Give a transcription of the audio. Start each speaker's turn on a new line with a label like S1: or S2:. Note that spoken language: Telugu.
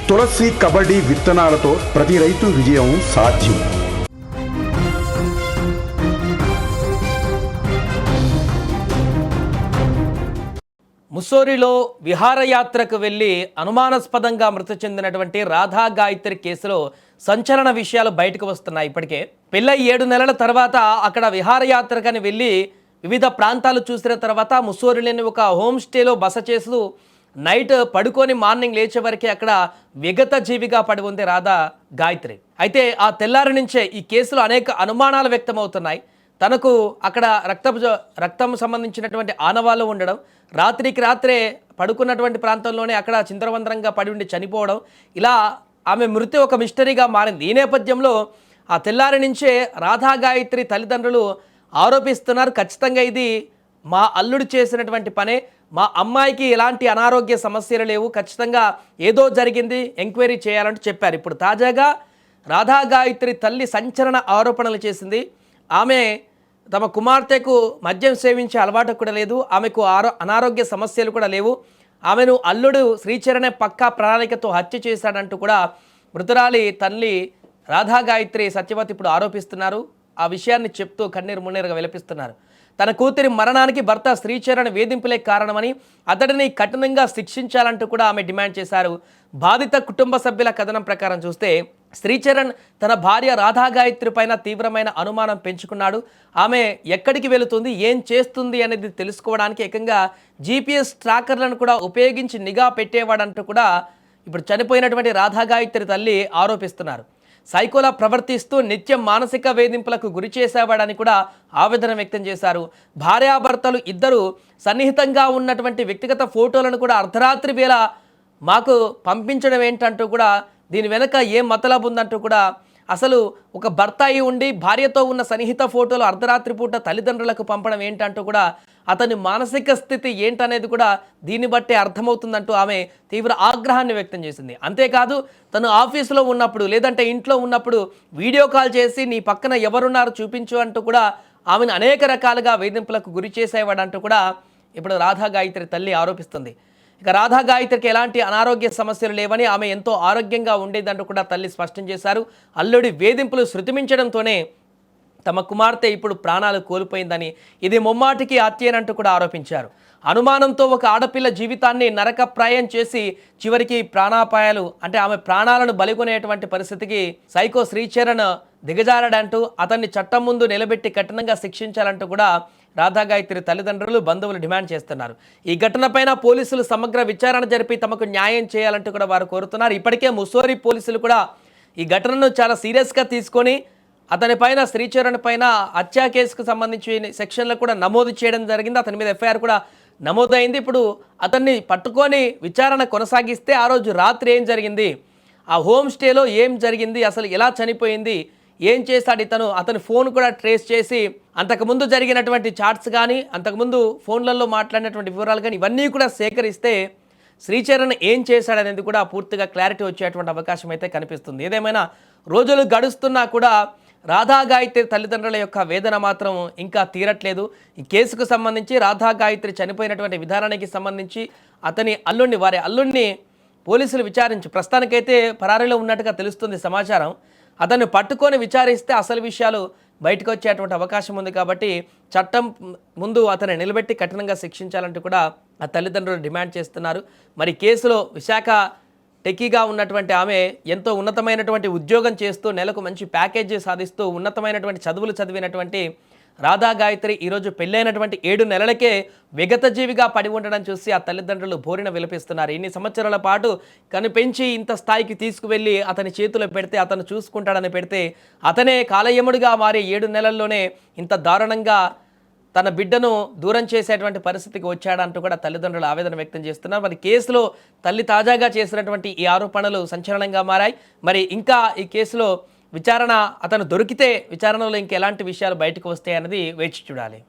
S1: తులసి కబడ్డీ విత్తనాలతో ప్రతి రైతు విజయం సాధ్యం.
S2: ముస్సోరిలో విహారయాత్రకు వెళ్లి అనుమానాస్పదంగా మృతి చెందినటువంటి రాధా గాయత్రి కేసులో సంచలన విషయాలు బయటకు వస్తున్నాయి. ఇప్పటికే పెళ్ళై 7 నెలల తర్వాత అక్కడ విహారయాత్రకని వెళ్ళి వివిధ ప్రాంతాలు చూసిన తర్వాత ముస్సోరిలోని ఒక హోమ్ స్టేలో బస చేస్తూ నైట్ పడుకొని మార్నింగ్ లేచే వరకే అక్కడ విగత జీవిగా పడి ఉంది రాధా గాయత్రి. అయితే ఆ తెల్లారి నుంచే ఈ కేసులో అనేక అనుమానాలు వ్యక్తమవుతున్నాయి. తనకు అక్కడ రక్తం సంబంధించినటువంటి ఆనవాళ్ళు ఉండడం, రాత్రికి రాత్రే పడుకున్నటువంటి ప్రాంతంలోనే అక్కడ చిందరవందరంగా పడి ఉండి చనిపోవడం, ఇలా ఆమె మృతి ఒక మిస్టరీగా మారింది. ఈ నేపథ్యంలో ఆ తెల్లారి నుంచే రాధా గాయత్రి తల్లిదండ్రులు ఆరోపిస్తున్నారు, ఖచ్చితంగా ఇది మా అల్లుడు చేసినటువంటి పనే, మా అమ్మాయికి ఎలాంటి అనారోగ్య సమస్యలు లేవు, ఖచ్చితంగా ఏదో జరిగింది, ఎంక్వైరీ చేయాలంటూ చెప్పారు. ఇప్పుడు తాజాగా రాధా గాయత్రి తల్లి సంచలన ఆరోపణలు చేసింది. ఆమె తమ కుమార్తెకు మద్యం సేవించే అలవాటు కూడా లేదు, ఆమెకు అనారోగ్య సమస్యలు కూడా లేవు, ఆమెను అల్లుడు శ్రీచరణే పక్కా ప్రణాళికతో హత్య చేశాడంటూ కూడా మృతురాలి తల్లి రాధా గాయత్రి సత్యవతి ఇప్పుడు ఆరోపిస్తున్నారు. ఆ విషయాన్ని చెప్తూ కన్నీరు మున్నీరుగా విలపిస్తున్నారు. తన కూతురి మరణానికి భర్త శ్రీచరణ్ వేధింపులే కారణమని, అతడిని కఠినంగా శిక్షించాలంటూ కూడా ఆమె డిమాండ్ చేశారు. బాధిత కుటుంబ సభ్యుల కథనం ప్రకారం చూస్తే శ్రీచరణ్ తన భార్య రాధా గాయత్రి పైన తీవ్రమైన అనుమానం పెంచుకున్నాడు. ఆమె ఎక్కడికి వెళుతుంది, ఏం చేస్తుంది అనేది తెలుసుకోవడానికి ఏకంగా GPS ట్రాకర్లను కూడా ఉపయోగించి నిఘా పెట్టేవాడంటూ కూడా ఇప్పుడు చనిపోయినటువంటి రాధా గాయత్రి తల్లి ఆరోపిస్తున్నారు. సైకోలా ప్రవర్తిస్తూ నిత్యం మానసిక వేధింపులకు గురి చేసేవాడని కూడా ఆవేదన వ్యక్తం చేశారు. భార్యాభర్తలు ఇద్దరు సన్నిహితంగా ఉన్నటువంటి వ్యక్తిగత ఫోటోలను కూడా అర్ధరాత్రి వేళ మాకు పంపించడం ఏంటంటూ కూడా, దీని వెనక ఏం మతలబు ఉందంటూ కూడా, అసలు ఒక భర్త అయి ఉండి భార్యతో ఉన్న సన్నిహిత ఫోటోలు అర్ధరాత్రి పూట తల్లిదండ్రులకు పంపడం ఏంటంటూ కూడా, అతని మానసిక స్థితి ఏంటనేది కూడా దీన్ని బట్టే అర్థమవుతుందంటూ ఆమె తీవ్ర ఆగ్రహాన్ని వ్యక్తం చేసింది. అంతేకాదు తను ఆఫీసులో ఉన్నప్పుడు లేదంటే ఇంట్లో ఉన్నప్పుడు వీడియో కాల్ చేసి నీ పక్కన ఎవరున్నారు చూపించు అంటూ కూడా ఆమెను అనేక రకాలుగా వేధింపులకు గురి చేసేవాడంటూ కూడా ఇప్పుడు రాధా గాయత్రి తల్లి ఆరోపిస్తుంది. ఇక రాధా గాయత్రికి ఎలాంటి అనారోగ్య సమస్యలు లేవని, ఆమె ఎంతో ఆరోగ్యంగా ఉండేదంటూ కూడా తల్లి స్పష్టం చేశారు. అల్లుడి వేధింపులు శృతిమించడంతోనే తమ కుమార్తె ఇప్పుడు ప్రాణాలు కోల్పోయిందని, ఇది ముమ్మాటికి హత్యేనంటూ కూడా ఆరోపించారు. అనుమానంతో ఒక ఆడపిల్ల జీవితాన్ని నరకప్రాయం చేసి చివరికి ప్రాణాపాయాలు అంటే ఆమె ప్రాణాలను బలికొనేటువంటి పరిస్థితికి సైకో శ్రీచరణ్ దిగజారడంటూ అతన్ని చట్టం ముందు నిలబెట్టి కఠినంగా శిక్షించాలంటూ కూడా రాధా గాయత్రి తల్లిదండ్రులు బంధువులు డిమాండ్ చేస్తున్నారు. ఈ ఘటనపైన పోలీసులు సమగ్ర విచారణ జరిపి తమకు న్యాయం చేయాలంటూ కూడా వారు కోరుతున్నారు. ఇప్పటికే ముస్సోరి పోలీసులు కూడా ఈ ఘటనను చాలా సీరియస్గా తీసుకొని అతనిపైన శ్రీచరణ్ పైన హత్యా కేసుకు సంబంధించి సెక్షన్లు కూడా నమోదు చేయడం జరిగింది. అతని మీద FIR కూడా నమోదైంది. ఇప్పుడు అతన్ని పట్టుకొని విచారణ కొనసాగిస్తే ఆ రోజు రాత్రి ఏం జరిగింది, ఆ హోమ్ స్టేలో ఏం జరిగింది, అసలు ఎలా చనిపోయింది, ఏం చేశాడు ఇతను, అతని ఫోన్ కూడా ట్రేస్ చేసి అంతకుముందు జరిగినటువంటి చాట్స్ కానీ అంతకుముందు ఫోన్లలో మాట్లాడినటువంటి వివరాలు కానీ ఇవన్నీ కూడా సేకరిస్తే శ్రీచరణ్ ఏం చేశాడనేది కూడా పూర్తిగా క్లారిటీ వచ్చేటువంటి అవకాశం అయితే కనిపిస్తుంది. ఏదేమైనా రోజులు గడుస్తున్నా కూడా రాధా గాయత్రి తల్లిదండ్రుల యొక్క వేదన మాత్రం ఇంకా తీరట్లేదు. ఈ కేసుకు సంబంధించి రాధా గాయత్రి చనిపోయినటువంటి విధానానికి సంబంధించి వారి అల్లుడిని పోలీసులు విచారించి ప్రస్తుతానికైతే పరారీలో ఉన్నట్టుగా తెలుస్తుంది సమాచారం. అతన్ని పట్టుకొని విచారిస్తే అసలు విషయాలు బయటకు వచ్చేటువంటి అవకాశం ఉంది. కాబట్టి చట్టం ముందు అతన్ని నిలబెట్టి కఠినంగా శిక్షించాలంటూ కూడా ఆ తల్లిదండ్రులు డిమాండ్ చేస్తున్నారు. మరి కేసులో విశాఖ టెక్కీగా ఉన్నటువంటి ఆమె ఎంతో ఉన్నతమైనటువంటి ఉద్యోగం చేస్తూ నెలకు మంచి ప్యాకేజీ సాధిస్తూ ఉన్నతమైనటువంటి చదువులు చదివినటువంటి రాధా గాయత్రి ఈరోజు పెళ్ళైనటువంటి 7 నెలలకే విగత జీవిగా పడి ఉండడం చూసి ఆ తల్లిదండ్రులు బోరిన విలపిస్తున్నారు. ఇన్ని సంవత్సరాల పాటు కనిపెంచి ఇంత స్థాయికి తీసుకువెళ్ళి అతని చేతిలో పెడితే, అతను చూసుకుంటాడని పెడితే అతనే కాలయముడిగా మారి 7 నెలల్లోనే ఇంత దారుణంగా తన బిడ్డను దూరం చేసేటువంటి పరిస్థితికి వచ్చాడంటూ కూడా తల్లిదండ్రులు ఆవేదన వ్యక్తం చేస్తున్నారు. మరి కేసులో తల్లి తాజాగా చేసినటువంటి ఈ ఆరోపణలు సంచలనంగా మారాయి. మరి ఇంకా ఈ కేసులో అతను దొరికితే విచారణలో ఇంకెలాంటి విషయాలు బయటకు వస్తాయన్నది వేచి చూడాలి.